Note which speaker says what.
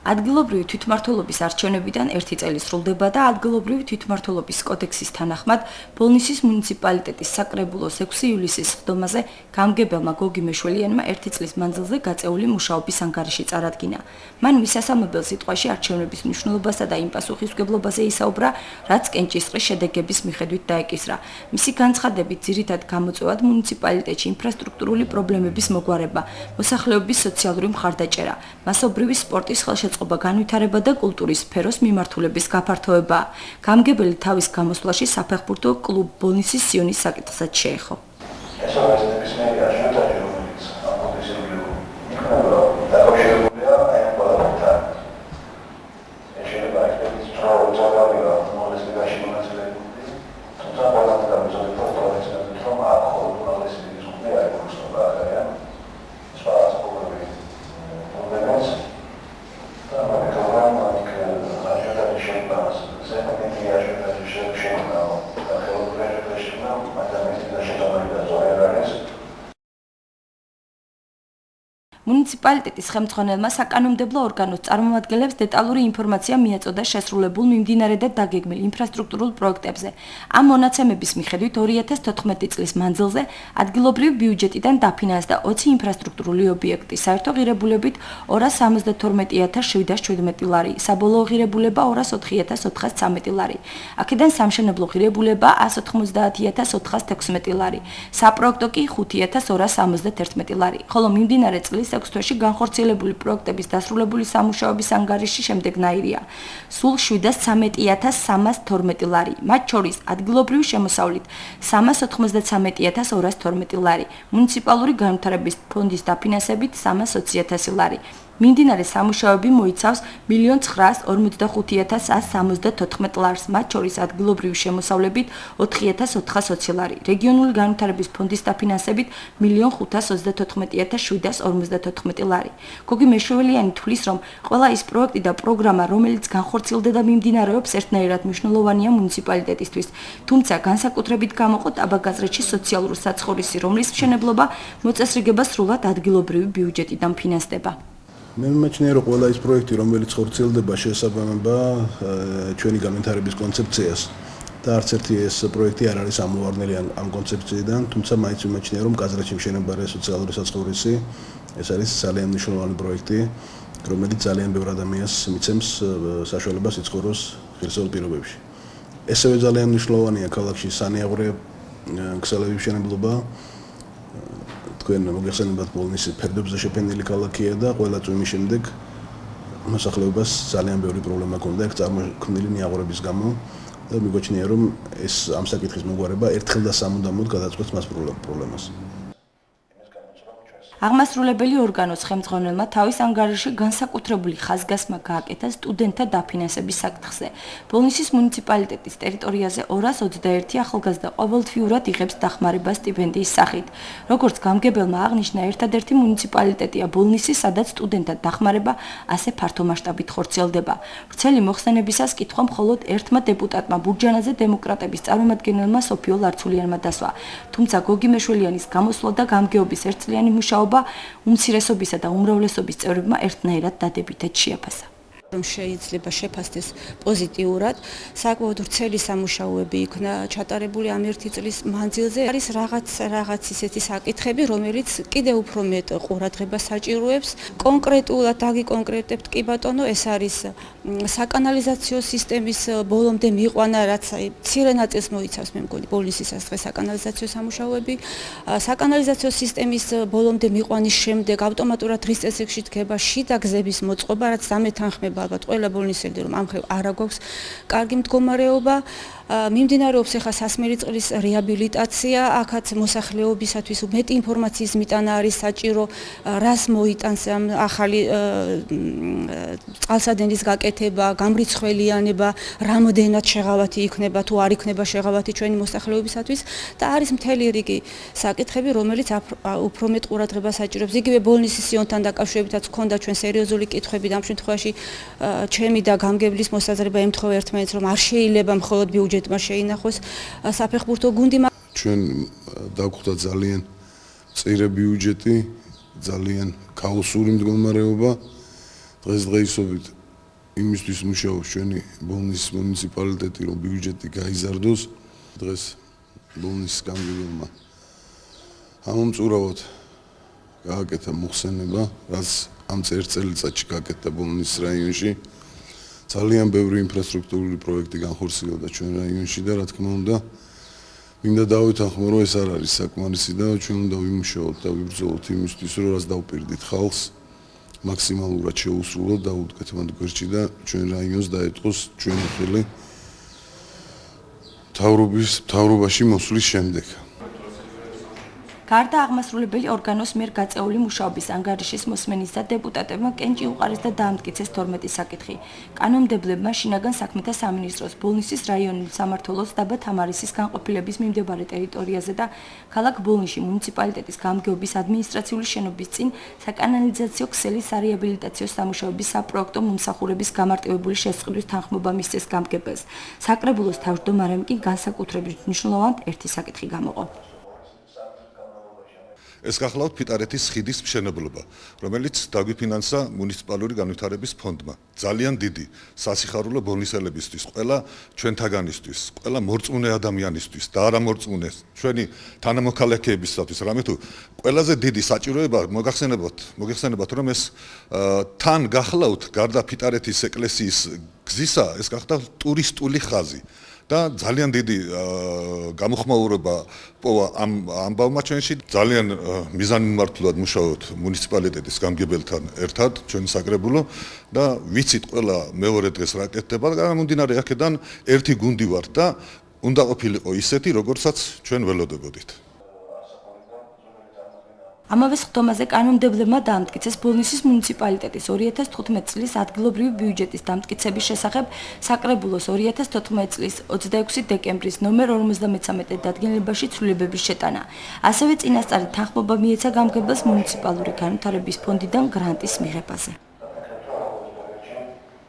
Speaker 1: ადგილობრივი თვითმმართველობის არჩევნებიდან 1 წელი სრულდება და ადგილობრივი თვითმმართველობის კოდექსის თანახმად ბოლნისის მუნიციპალიტეტის საკრებულოს 6 ივლისის სხდომაზე გამგებელმა გოგი მეშველიანმა 1 წლის მანძილზე გაწეული მუშაობის ანგარიში წარადგინა. მან მისასამებელ სიტყვაში არჩევნების მნიშვნელობასა და იმ პასუხისმგებლობაზე ისაუბრა, რაც კენჭისყრის შედეგების მიხედვით დაეკისრა. მისი განცხადებით, ძირითად გამოწვევად მუნიციპალიტეტში ინფრასტრუქტურული პრობლემების მოგვარება, მოსახლეობის სოციალური მხარდაჭერა, მასობრივი სპორტის ხელშეწყობა, განვითარება და კულტურის სფეროს მიმართულების გაფართოება. გამგებელი თავის გამოსვლაში საფეხბურთო კლუბ ბოლნისის სიონის საკითხსაც შეეხო. მუნიციპალიტეტის ხელმძღვანელმა საკანონმდებლო ორგანოს წარმომადგენლებს დეტალური ინფორმაცია მიაწოდა შესრულებულ მიმდინარე და დაგეგმილ ინფრასტრუქტურულ პროექტებზე. ამ მონაცემების მიხედვით 2014 წლის მანძილზე ადგილობრივ ბიუჯეტიდან დაფინანსდა 20 ინფრასტრუქტურული ობიექტი, საერთო ღირებულებით 272.717 ლარი, საბოლოო ღირებულება 204.413 ლარი. აქედან სამშენებლო ღირებულება 190.416 ლარი, საპროექტო კი 5.271 ლარი, ხოლო მიმდინარე წლის 6 თვეში განხორციელებული პროექტების დასრულებული სამუშაოების ანგარიში შემდეგნაირია. სულ 713.312 ლარი, მათ შორის ადგილობრივი შემოსავლით 393.212 ლარი, მუნიციპალური განვითარების ფონდის დაფინანსებით 320.000 ლარი. მიმდინარე სამუშაოები მოიცავს 1,945,174 ლარს, მათ შორის ადგილობრივი შემოსავლებით 4.420 ლარი, რეგიონული განვითარების ფონდის დაფინანსებით 1,534,754 ლარი. გოგი მეშველიანი თვლის, რომ ყველა ის პროექტი და პროგრამა, რომელიც განხორციელდა და მიმდინარეობს, ერთნაირად მნიშვნელოვანია მუნიციპალიტეტისთვის, თუმცა განსაკუთრებით გამოყოთ აბაგაზრეთში სოციალური საცხოვრისი, რომლის მშენებლობა მოწესრიგება სრულად ადგილობრივი ბიუჯეტიდან ფინანსდება.
Speaker 2: მე მიმაჩნია, რომ ყველა ის პროექტი, რომელიც ხორციელდება, შეესაბამება ჩვენი განვითარების კონცეფციას და არც ერთი ეს პროექტი არ არის ამოვარდნელი ამ კონცეფციიდან, თუმცა მაინც მიმაჩნია, რომ გაზრეთში მშენებარე სოციალური საცხოვრისი ეს არის ძალიან მნიშვნელოვანი პროექტი, რომელიც ძალიან ბევრ ადამიანს მიცემს საშუალებას იცხოვროს ღირსეულ პირობებში. ესევე ძალიან მნიშვნელოვანია ქალაქში სანიაღვრე ქსელების მშენებლობა. თქვენ მოგეხსენებათ ბოლნისი ფერდობზე შეფენილი ქალაქია და ყველა წვიმის შემდეგ მოსახლეობას ძალიან ბევრი პრობლემა ჰქონდა ეგ წარმოქმნილი ნიაღვრების გამო და მიგვაჩნია რომ ეს ამ საკითხის მოგვარება ერთხელ და სამუდამოდ გადაწყვეტს მას პრობლემას.
Speaker 1: აღმასრულებელი ორგანოს ხელმძღვანელმა თავის ანგარიში განსაკუთრებული ხაზგასმა გააკეთა სტუდენტთა დაფინანსების საკითხზე. ბოლნისის მუნიციპალიტეტის ტერიტორიაზე 221 ახალგაზრდა ყოველთვიურად იღებს დახმარებას სტიპენდიის სახით. როგორც გამგებელმა აღნიშნა, ერთადერთი მუნიციპალიტეტია ბოლნისი, სადაც სტუდენტთა დახმარება ასე ფართომასშტაბით ხორციელდება. ვრცელი მოხსენებისას კითხვა მხოლოდ ერთმა დეპუტატმა ბურჯანაძე დემოკრატების წარმომადგენელმა სოფიო ლარცულიანმა დასვა. თუმცა გოგი მეშველიანის გამოსვლა და გამგეობის ერთწლიანი მუშაობა უმცირესობისა და უმრავლესობის წევრებმა ერთნაირად დადებითად შეაფასა.
Speaker 3: რომ შეიძლება შეფასდეს პოზიტიურად, საკმაოდ ვრცელი სამუშაოები იქნა ჩატარებული ამ 1 წლის მანძილზე. არის რაღაც ისეთი საკითხები, რომელიც კიდევ უფრო მეტ ყურადღებას საჭიროებს. კონკრეტულად აგიკონკრეტებთ კი ბატონო, ეს არის საკანალიზაციო სისტემის ბოლომდე მიყვანა, რაც მცირე ნაწილს მოიცავს, მე მგონი, ბოლნისის დღეს საკანალიზაციო სამუშაოები. საკანალიზაციო სისტემის ბოლომდე მიყვანის შემდეგ ავტომატურად დღის წესრიგში დგება შიდა გზების მოწყობა, რაც დამეთანხმება ალბათ ყველა ბოლნისელი, რომ ამ ხრივ არა გვაქვს კარგი მდგომარეობა. მიმდინარეობს ახლა სასმელი წყლის რეაბილიტაცია, აქაც მოსახლეობისათვის მეტი ინფორმაციის მიტანა არის საჭირო, რას მოიტანს ამ ახალი წყალსადენის გაკეთება, გამრიცხველიანება, რამოდენად შეღავათი იქნება თუ არ იქნება შეღავათი ჩვენი მოსახლეობისათვის და არის მთელი რიგი საკითხები, რომელიც უფრო მეტ ყურადღებას საჭიროებს. იგივე ბოლნისის სიონთან დაკავშირებითაც ჰქონდა ჩვენ სერიოზული კითხვები და ამ შემთხვევაში ჩემი და გამგებლის მოსაზრება ემთხოვა ერთმანეთს, რომ არ შეიძლება მხოლოდ ბიუჯეტმა შეინახოს საფეხბურთო გუნდი.
Speaker 2: ჩვენ დაგვხვდა ძალიან მწირე ბიუჯეტი, ძალიან ქაოსური მდგომარეობა.
Speaker 4: დღესდღეობით იმისთვის მუშაობს ჩვენი ბოლნის მუნიციპალიტეტი, რომ ბიუჯეტი გაიზარდოს. დღეს ბოლნის გამგებელმა ამომწურავად გააკეთა მოხსენება, რაც ამ წელიწადში გააკეთა ბოლნის რაიონში. ძალიან ბევრი ინფრასტრუქტურული პროექტი განხორციელდა ჩვენ რაიონში და რა თქმა უნდა მინდა დავეთანხმო, რომ ეს არ არის საკმარისი და ჩვენ უნდა ვიმუშაოთ და ვიბრძოლოთ იმისთვის, რომ რაც დავპირდით ხალხს მაქსიმალურად შეუსრულოთ და უდგეთ მათ გვერდში და ჩვენ რაიონს დაეტყოს ჩვენი ხელი მთავრობაში მოსვლის შემდეგ.
Speaker 1: გარდა აღმასრულებელი ორგანოს მიერ გაწეული მუშაობის ანგარიშის მოსმენის და დეპუტატებმა კენჭი უყარეს და დაამტკიცეს 12 საკითხი. კანონმდებლებმა შინაგან საქმეთა სამინისტროს ბოლნისის რაიონული სამმართველოს დაბა თამარისის განყოფილების მიმდებარე ტერიტორიაზე და ქალაქ ბოლნისში მუნიციპალიტეტის გამგეობის ადმინისტრაციული შენობის წინ საკანალიზაციო ქსელის სარეაბილიტაციო სამუშაოების საპროექტო მომსახურების გამარტივებული შესწავლის თანხმობა მისცეს გამგებელს. საკრებულოს თავმჯდომარემ კი განსაკუთრებით მნიშვნელოვანი ერთი საკითხი გამოყო.
Speaker 5: ეს გახლავთ ფიტარეთის ხიდის მშენებლობა, რომელიც დაგვიფინანსა მუნიციპალური განვითარების ფონდმა. ძალიან დიდი სასიხარულო ბოლნისელებისთვის, ყველა ჩვენთაგანისთვის, ყველა მორწმუნე ადამიანისთვის და არა მორწმუნე ჩვენი თანამოქალაქეებისთვის, რამე თუ ყველაზე დიდი საჭიროება მოგეხსენებათ, რომ ეს თან გახლავთ გარდა ფიტარეთის ეკლესიის გზისა, ეს გახდა ტურისტული ხაზი. და ძალიან დიდი გამოხმაურება პოვა ამ ამბავმა ჩვენში ძალიან მიზანმიმართულად მუშაობთ მუნიციპალიტეტის გამგებელთან ერთად ჩვენი საკრებულო და ვიცით ყველა მეორე დღეს რა კეთდება და გამომდინარე აქედან ერთი გუნდი ვართ და უნდა ყოფილიყო ისეთი როგორცაც ჩვენ ველოდებოდით.
Speaker 1: ამავე სხდომაზე კანონმდებლებმა დაამტკიცეს ბოლნისის მუნიციპალიტეტის 2015 წლის ადგილობრივი ბიუჯეტის დამტკიცების შესახებ საკრებულოს 2014 წლის 26 დეკემბრის ნომერ 53 დადგენილებაში ცვლილებების შეტანა. ასევე წინასწარი თანხმობა მიეცა გამგებელს მუნიციპალური განვითარების ფონდიდან გრანტის მიღებაზე.